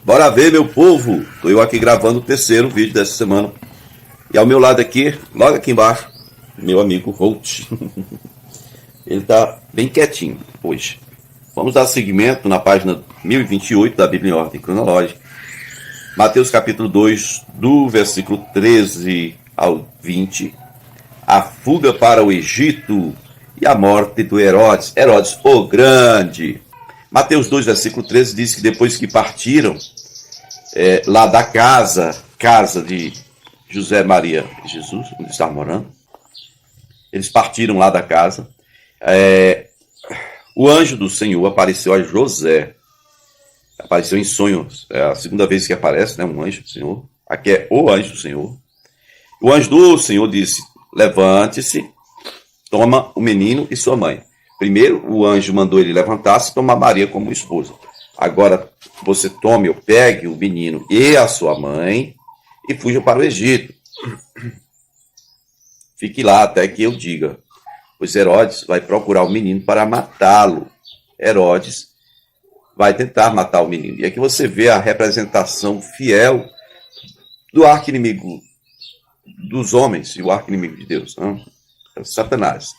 Bora ver, meu povo! Estou eu aqui gravando o terceiro vídeo dessa semana. E ao meu lado aqui, logo aqui embaixo, meu amigo Holt. Ele está bem quietinho hoje. Vamos dar seguimento na página 1028 da Bíblia em Ordem Cronológica. Mateus capítulo 2, do versículo 13 ao 20. A fuga para o Egito e a morte do Herodes. Herodes, o Grande. Mateus 2, versículo 13 diz que depois que partiram lá da casa de José, Maria e Jesus, onde estavam morando, eles partiram lá da casa. O anjo do Senhor apareceu a José. Apareceu em sonhos. É a segunda vez que aparece, né, um anjo do Senhor. Aqui é o anjo do Senhor. O anjo do Senhor disse: levante-se, toma o menino e sua mãe. Primeiro, o anjo mandou ele levantar-se e tomar Maria como esposa. Agora, você tome ou pegue o menino e a sua mãe e fuja para o Egito. Fique lá até que eu diga, pois Herodes vai procurar o menino para matá-lo. Herodes vai tentar matar o menino. E aqui você vê a representação fiel do arqui-inimigo dos homens e o arqui-inimigo de Deus, não? É o Satanás.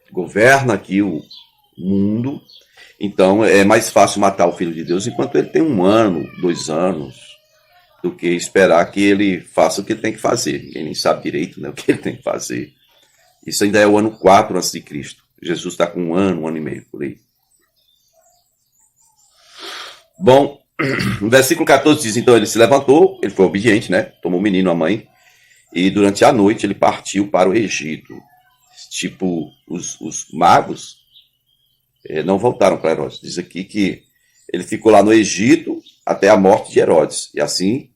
Governa aqui o mundo, então é mais fácil matar o Filho de Deus enquanto ele tem 1 ano, 2 anos, do que esperar que ele faça o que ele tem que fazer. Ninguém nem sabe direito, né, o que ele tem que fazer. Isso ainda é o ano 4 a.C. Jesus está com 1 ano e meio, por aí. Bom, no versículo 14 diz, então ele se levantou, ele foi obediente, né? Tomou o menino, a mãe, e durante a noite ele partiu para o Egito. Tipo, os magos não voltaram para Herodes. Diz aqui que ele ficou lá no Egito até a morte de Herodes. E assim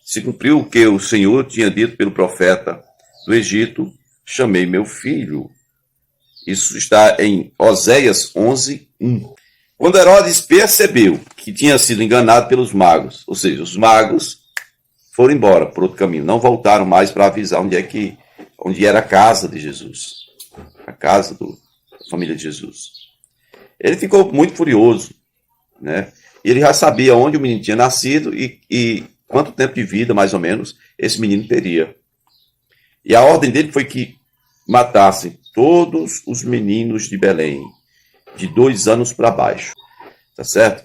se cumpriu o que o Senhor tinha dito pelo profeta do Egito: chamei meu filho. Isso está em Oséias 11, 1. Quando Herodes percebeu que tinha sido enganado pelos magos, ou seja, os magos foram embora por outro caminho, não voltaram mais para avisar onde era a casa de Jesus, a casa da família de Jesus. Ele ficou muito furioso, né? Ele já sabia onde o menino tinha nascido e quanto tempo de vida, mais ou menos, esse menino teria. E a ordem dele foi que matassem todos os meninos de Belém, de 2 anos para baixo, tá certo?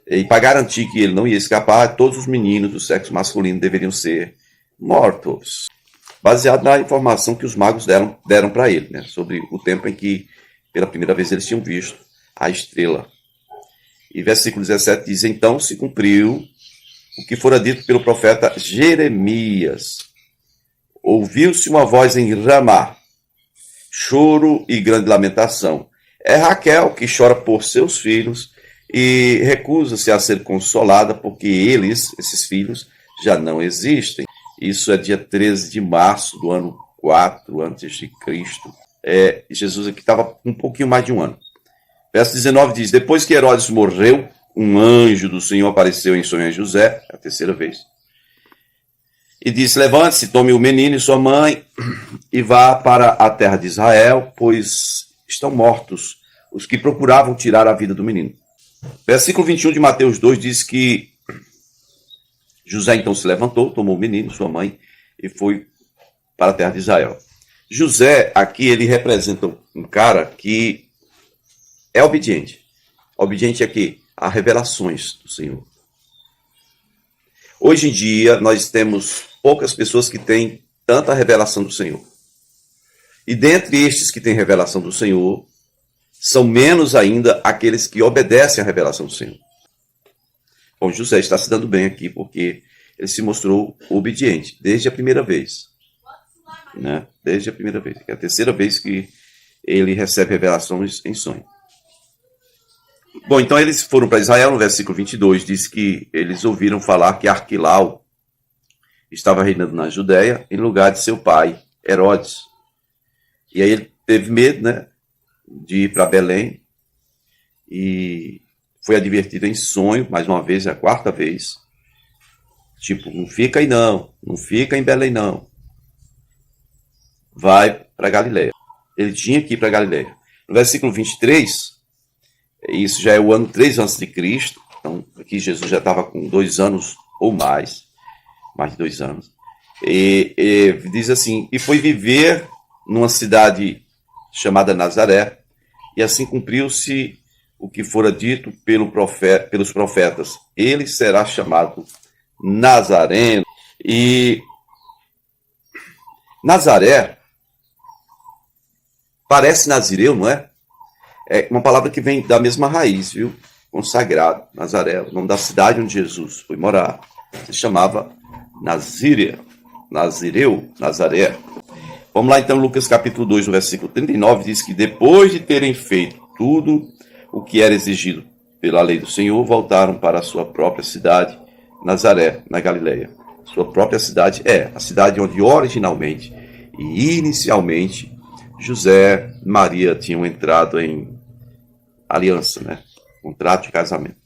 E para garantir que ele não ia escapar, todos os meninos do sexo masculino deveriam ser mortos, baseado na informação que os magos deram para ele, né, sobre o tempo em que, pela primeira vez, eles tinham visto a estrela. E versículo 17 diz, então se cumpriu o que fora dito pelo profeta Jeremias. Ouviu-se uma voz em Ramá, choro e grande lamentação. É Raquel que chora por seus filhos e recusa-se a ser consolada porque esses filhos, já não existem. Isso é dia 13 de março do ano 4 a.C. Jesus aqui estava com um pouquinho mais de 1 ano. Verso 19 diz, depois que Herodes morreu, um anjo do Senhor apareceu em sonho a José, a 3ª vez, e disse, levante-se, tome o menino e sua mãe e vá para a terra de Israel, pois estão mortos os que procuravam tirar a vida do menino. Versículo 21 de Mateus 2 diz que José então se levantou, tomou o menino, sua mãe, e foi para a terra de Israel. José, aqui, ele representa um cara que é obediente. Obediente aqui a revelações do Senhor. Hoje em dia, nós temos poucas pessoas que têm tanta revelação do Senhor. E dentre estes que têm revelação do Senhor, são menos ainda aqueles que obedecem à revelação do Senhor. Bom, José está se dando bem aqui porque ele se mostrou obediente desde a primeira vez. Né? Desde a primeira vez. É a 3ª vez que ele recebe revelações em sonho. Bom, então eles foram para Israel, no versículo 22, diz que eles ouviram falar que Arquilau estava reinando na Judéia em lugar de seu pai, Herodes. E aí ele teve medo, né, de ir para Belém e foi advertido em sonho, mais uma vez, é a 4ª vez. Tipo, não fica aí não fica em Belém não. Vai para Galileia. Ele tinha que ir para Galileia. No versículo 23, isso já é o ano 3 a.C., então que Jesus já estava com 2 anos ou mais de 2 anos. E diz assim, e foi viver numa cidade chamada Nazaré, e assim cumpriu-se o que fora dito pelos profetas. Ele será chamado Nazareno. E Nazaré parece Nazireu, não é? É uma palavra que vem da mesma raiz, viu? Consagrado, Nazaré, o nome da cidade onde Jesus foi morar. Se chamava Nazireu, Nazaré. Vamos lá então, Lucas capítulo 2, no versículo 39, diz que depois de terem feito tudo o que era exigido pela lei do Senhor, voltaram para a sua própria cidade, Nazaré, na Galileia. Sua própria cidade é a cidade onde originalmente e inicialmente José e Maria tinham entrado em aliança, né? Contrato de casamento.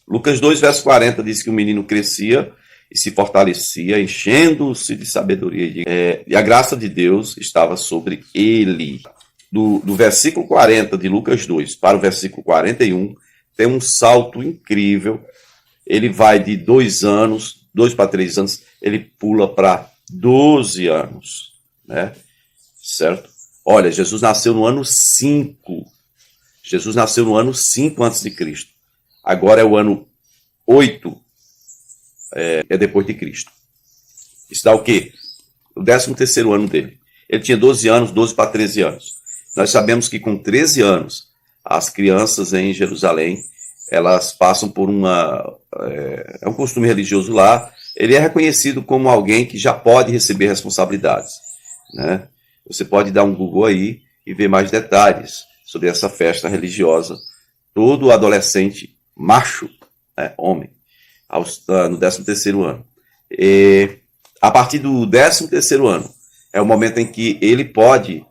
Lucas 2, verso 40 diz que o menino crescia e se fortalecia, enchendo-se de sabedoria. E a graça de Deus estava sobre ele. Do versículo 40 de Lucas 2 para o versículo 41, tem um salto incrível. Ele vai de 2 anos, 2 para 3 anos, ele pula para 12 anos, né? Certo? Olha, Jesus nasceu no ano 5. Jesus nasceu no ano 5 a.C. Agora é o ano 8, é depois de Cristo. Isso dá o quê? O 13º ano dele. Ele tinha 12 anos, 12 para 13 anos. Nós sabemos que com 13 anos, as crianças em Jerusalém, elas passam por é um costume religioso lá. Ele é reconhecido como alguém que já pode receber responsabilidades, né? Você pode dar um Google aí e ver mais detalhes sobre essa festa religiosa. Todo adolescente macho, né, homem, no 13º ano. E a partir do 13º ano, é o momento em que ele pode,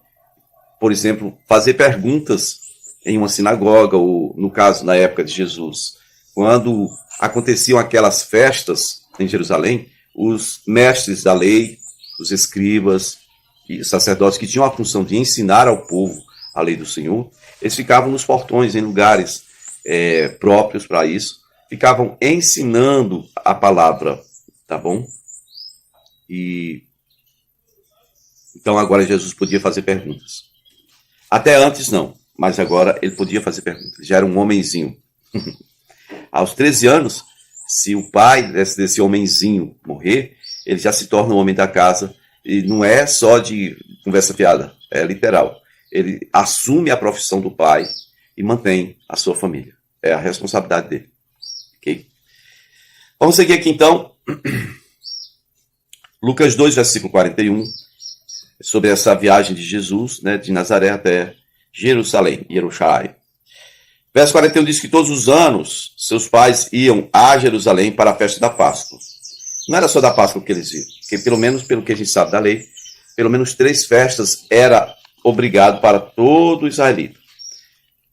por exemplo, fazer perguntas em uma sinagoga, ou no caso, na época de Jesus, quando aconteciam aquelas festas em Jerusalém, os mestres da lei, os escribas e os sacerdotes que tinham a função de ensinar ao povo a lei do Senhor, eles ficavam nos portões, em lugares próprios para isso, ficavam ensinando a palavra, tá bom? E então agora Jesus podia fazer perguntas. Até antes não, mas agora ele podia fazer perguntas. Já era um homenzinho. Aos 13 anos, se o pai desse homenzinho morrer, ele já se torna o homem da casa. E não é só de conversa fiada, é literal. Ele assume a profissão do pai e mantém a sua família. É a responsabilidade dele. Okay? Vamos seguir aqui então. Lucas 2, versículo 41. Sobre essa viagem de Jesus, né, de Nazaré até Jerusalém. Verso 41 diz que todos os anos seus pais iam a Jerusalém para a festa da Páscoa. Não era só da Páscoa que eles iam, porque pelo menos pelo que a gente sabe da lei, pelo menos 3 festas era obrigado para todo israelita.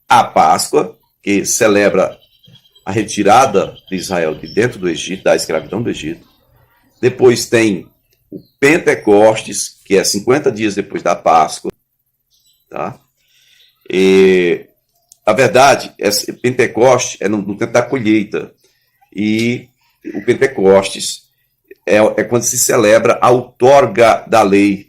A Páscoa, que celebra a retirada de Israel de dentro do Egito, da escravidão do Egito. Depois tem o Pentecostes, que é 50 dias depois da Páscoa. Tá? E, a verdade, esse Pentecostes é no tempo da colheita. E o Pentecostes é quando se celebra a outorga da lei,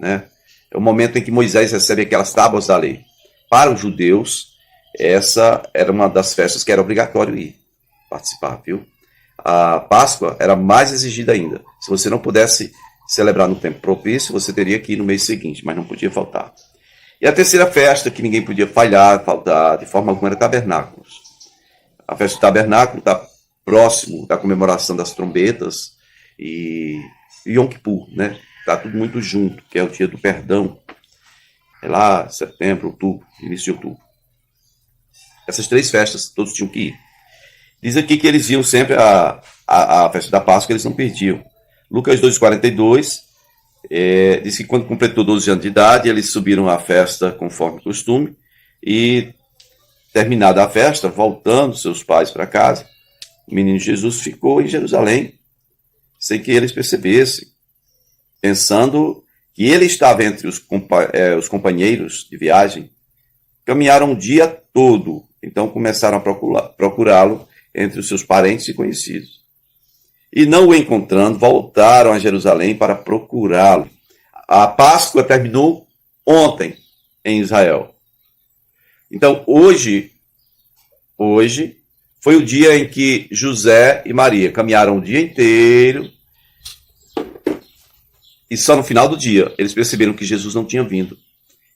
né? É o momento em que Moisés recebe aquelas tábuas da lei. Para os judeus, essa era uma das festas que era obrigatório ir participar, viu? A Páscoa era mais exigida ainda. Se você não pudesse celebrar no tempo propício, você teria que ir no mês seguinte, mas não podia faltar. E a terceira festa que ninguém podia faltar de forma alguma era tabernáculos. A festa do tabernáculo está próximo da comemoração das trombetas e Yom Kippur, né? Está tudo muito junto, que é o dia do perdão. É lá, setembro, outubro, início de outubro. Essas 3 festas, todos tinham que ir. Diz aqui que eles iam sempre à festa da Páscoa, eles não perdiam. Lucas 2,42 diz que quando completou 12 anos de idade, eles subiram à festa conforme o costume, e terminada a festa, voltando seus pais para casa, o menino Jesus ficou em Jerusalém, sem que eles percebessem, pensando que ele estava entre os companheiros de viagem. Caminharam o dia todo, então começaram a procurá-lo entre os seus parentes e conhecidos. E não o encontrando, voltaram a Jerusalém para procurá-lo. A Páscoa terminou ontem em Israel. Então, hoje foi o dia em que José e Maria caminharam o dia inteiro e só no final do dia eles perceberam que Jesus não tinha vindo.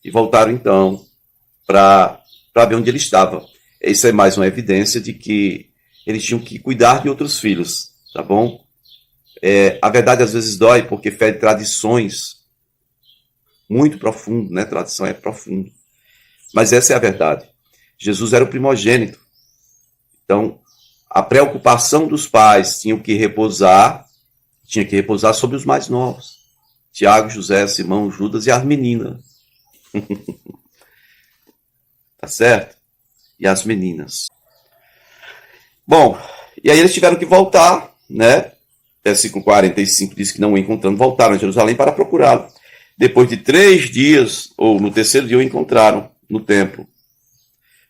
E voltaram então para ver onde ele estava. Isso é mais uma evidência de que eles tinham que cuidar de outros filhos, tá bom? A verdade às vezes dói porque fere tradições muito profundo, né? Tradição é profundo. Mas essa é a verdade. Jesus era o primogênito. Então, a preocupação dos pais tinha que repousar sobre os mais novos. Tiago, José, Simão, Judas e as meninas. Tá certo? E as meninas. Bom, e aí eles tiveram que voltar, né? Versículo 45 diz que não o encontrando, voltaram a Jerusalém para procurá-lo. Depois de 3 dias, ou no terceiro dia, o encontraram no templo.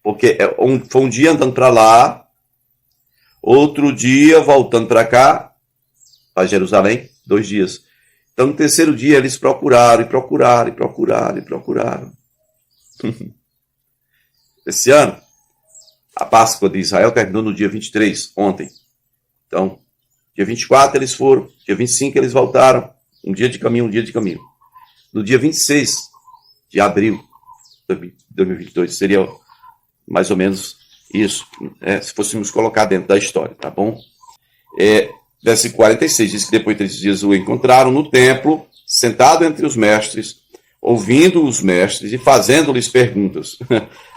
Porque foi um dia andando para lá, outro dia voltando para cá, para Jerusalém, 2 dias. Então, no terceiro dia, eles procuraram. Esse ano, a Páscoa de Israel terminou no dia 23, ontem. Então, dia 24 eles foram, dia 25 eles voltaram, um dia de caminho. No dia 26 de abril de 2022, seria mais ou menos isso, se fôssemos colocar dentro da história, tá bom? Versículo 46 diz que depois de 3 dias o encontraram no templo, sentado entre os mestres, ouvindo os mestres e fazendo-lhes perguntas.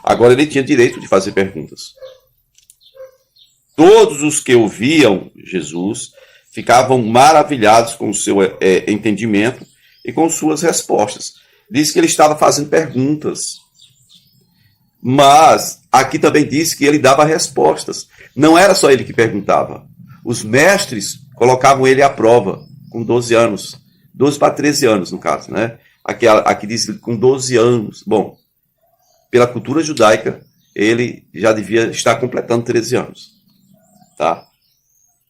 Agora ele tinha direito de fazer perguntas. Todos os que ouviam Jesus ficavam maravilhados com o seu entendimento e com suas respostas. Diz que ele estava fazendo perguntas. Mas aqui também diz que ele dava respostas. Não era só ele que perguntava. Os mestres colocavam ele à prova com 12 anos. 12 para 13 anos, no caso, né? Aqui diz com 12 anos. Bom, pela cultura judaica, ele já devia estar completando 13 anos. Tá?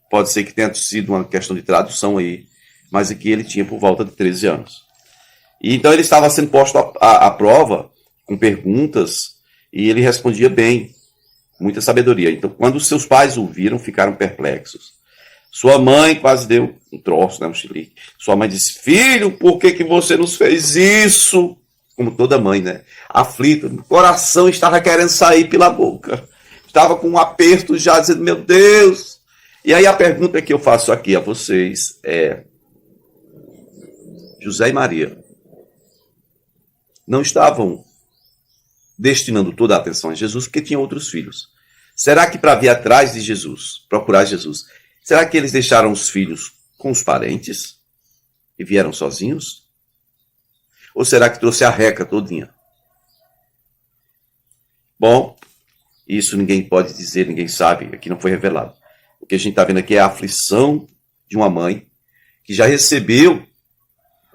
Pode ser que tenha sido uma questão de tradução aí, mas aqui ele tinha por volta de 13 anos. E então ele estava sendo posto à prova com perguntas e ele respondia bem, com muita sabedoria. Então, quando os seus pais o viram, ficaram perplexos. Sua mãe quase deu um troço, né, um chilique. Sua mãe disse: filho, por que você nos fez isso? Como toda mãe, né? Aflita, o coração estava querendo sair pela boca. Estava com um aperto já, dizendo: meu Deus. E aí a pergunta que eu faço aqui a vocês é: José e Maria não estavam destinando toda a atenção a Jesus porque tinham outros filhos. Será que para vir atrás de Jesus, procurar Jesus, será que eles deixaram os filhos com os parentes e vieram sozinhos? Ou será que trouxe a reca todinha? Bom, isso ninguém pode dizer, ninguém sabe, aqui não foi revelado. O que a gente está vendo aqui é a aflição de uma mãe que já recebeu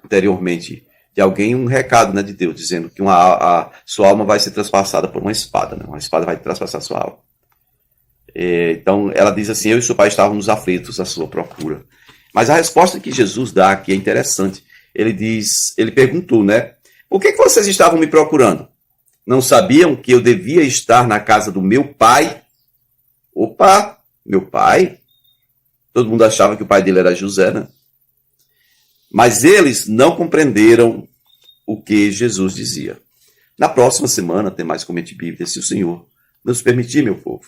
anteriormente de alguém um recado, né, de Deus, dizendo que a sua alma vai ser traspassada por uma espada, né? Uma espada vai traspassar a sua alma. Então ela diz assim: eu e seu pai estávamos aflitos à sua procura. Mas a resposta que Jesus dá aqui é interessante. Ele perguntou, né? Por que vocês estavam me procurando? Não sabiam que eu devia estar na casa do meu pai? Opa, meu pai? Todo mundo achava que o pai dele era José, né? Mas eles não compreenderam o que Jesus dizia. Na próxima semana tem mais Comente Bíblia, se o Senhor nos permitir, meu povo.